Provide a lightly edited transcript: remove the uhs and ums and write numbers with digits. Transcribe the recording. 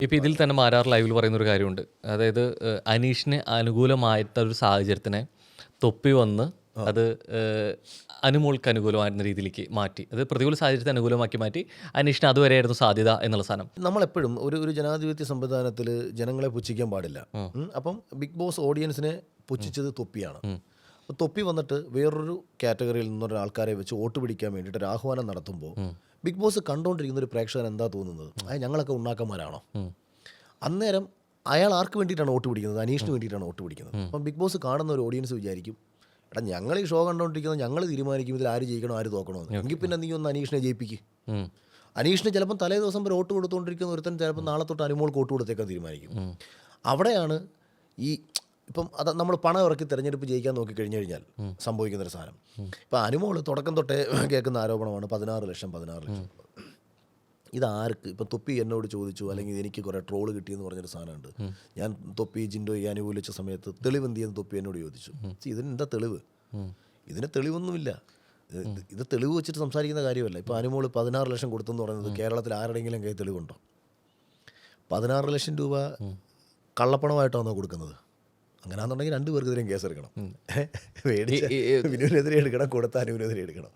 ഇപ്പം ഇതിൽ തന്നെ മാരാർ ലൈവിൽ പറയുന്നൊരു കാര്യമുണ്ട്. അതായത് അനീഷിന് അനുകൂലമായിട്ടൊരു സാഹചര്യത്തിനെ തൊപ്പി വന്ന് അത് അനുമോൾക്ക് അനുകൂലമായിരുന്ന രീതിയിലേക്ക് മാറ്റി. അത് പ്രതികൂല സാഹചര്യത്തെ അനുകൂലമാക്കി മാറ്റി. അനീഷിന് അതുവരെയായിരുന്നു സാധ്യത എന്നുള്ള സാധനം. നമ്മളെപ്പോഴും ഒരു ജനാധിപത്യ സംവിധാനത്തിൽ ജനങ്ങളെ പുച്ഛിക്കാൻ പാടില്ല. അപ്പം ബിഗ് ബോസ് ഓഡിയൻസിനെ പുച്ഛിച്ചത് തൊപ്പിയാണ്. അപ്പോൾ തൊപ്പി വന്നിട്ട് വേറൊരു കാറ്റഗറിയിൽ നിന്നൊരു ആൾക്കാരെ വെച്ച് വോട്ട് പിടിക്കാൻ വേണ്ടിയിട്ട് ഒരു ആഹ്വാനം നടത്തുമ്പോൾ ബിഗ് ബോസ് കണ്ടുകൊണ്ടിരിക്കുന്ന ഒരു പ്രേക്ഷകൻ എന്താ തോന്നുന്നത്? ഞങ്ങളൊക്കെ ഉണ്ടാക്കന്മാരാണോ? അന്നേരം അയാൾ ആർക്ക് വേണ്ടിയിട്ടാണ് വോട്ട് പിടിക്കുന്നത്? അനീഷിന് വേണ്ടിയിട്ടാണ് വോട്ട് പിടിക്കുന്നത്. അപ്പം ബിഗ് ബോസ് കാണുന്ന ഒരു ഓഡിയൻസ് വിചാരിക്കും, എടാ ഞങ്ങൾ ഈ ഷോ കണ്ടുകൊണ്ടിരിക്കുന്നത് ഞങ്ങൾ തീരുമാനിക്കും ഇതിൽ ആര് ജയിക്കണോ ആര് തോക്കണമെന്ന്. എങ്കിൽ പിന്നെ നീ ഒന്ന് അനീഷിനെ ജയിപ്പിക്കും. അനീഷിന് ചിലപ്പം തലേ ദിവസം വരെ വോട്ട് കൊടുത്തുകൊണ്ടിരിക്കുന്ന ഒരുത്തൻ ചിലപ്പോൾ നാളെ തൊട്ട് അനുമോൾക്ക് വോട്ട് കൊടുത്തേക്കാൻ തീരുമാനിക്കും. അവിടെയാണ് ഈ ഇപ്പം അത് നമ്മൾ പണം ഇറക്കി തിരഞ്ഞെടുപ്പ് ജയിക്കാൻ നോക്കിക്കഴിഞ്ഞു കഴിഞ്ഞാൽ സംഭവിക്കുന്നൊരു സാധനം. ഇപ്പം അനുമോൾ തുടക്കം തൊട്ടേ കേൾക്കുന്ന ആരോപണമാണ് 16 ലക്ഷം. ഇതാർക്ക് ഇപ്പം തൊപ്പി എന്നോട് ചോദിച്ചു, അല്ലെങ്കിൽ എനിക്ക് കുറേ ട്രോള് കിട്ടിയെന്ന് പറഞ്ഞൊരു സാധനമുണ്ട്. ഞാൻ തൊപ്പി ജിൻഡോയെ അനുകൂലിച്ച സമയത്ത് തെളിവെന്തിയെന്ന് തൊപ്പി എന്നോട് ചോദിച്ചു. ഇതിനെന്താ തെളിവ്? ഇതിന് തെളിവൊന്നുമില്ല. ഇത് തെളിവ് വെച്ചിട്ട് സംസാരിക്കുന്ന കാര്യമല്ല. ഇപ്പോൾ അനുമോൾ 16 ലക്ഷം കൊടുത്തെന്ന് പറയുന്നത് കേരളത്തിൽ ആരുടെയെങ്കിലും കയ്യിൽ തെളിവുണ്ടോ? 16 ലക്ഷം രൂപ കള്ളപ്പണമായിട്ടാണോ കൊടുക്കുന്നത്? അങ്ങനെയാണെന്നുണ്ടെങ്കിൽ 2 പേർക്കെതിരെയും കേസെടുക്കണം. മേടിച്ച വിനുവിനെതിരെ എടുക്കണം, കൊടുത്ത അനുവിനെതിരെ എടുക്കണം.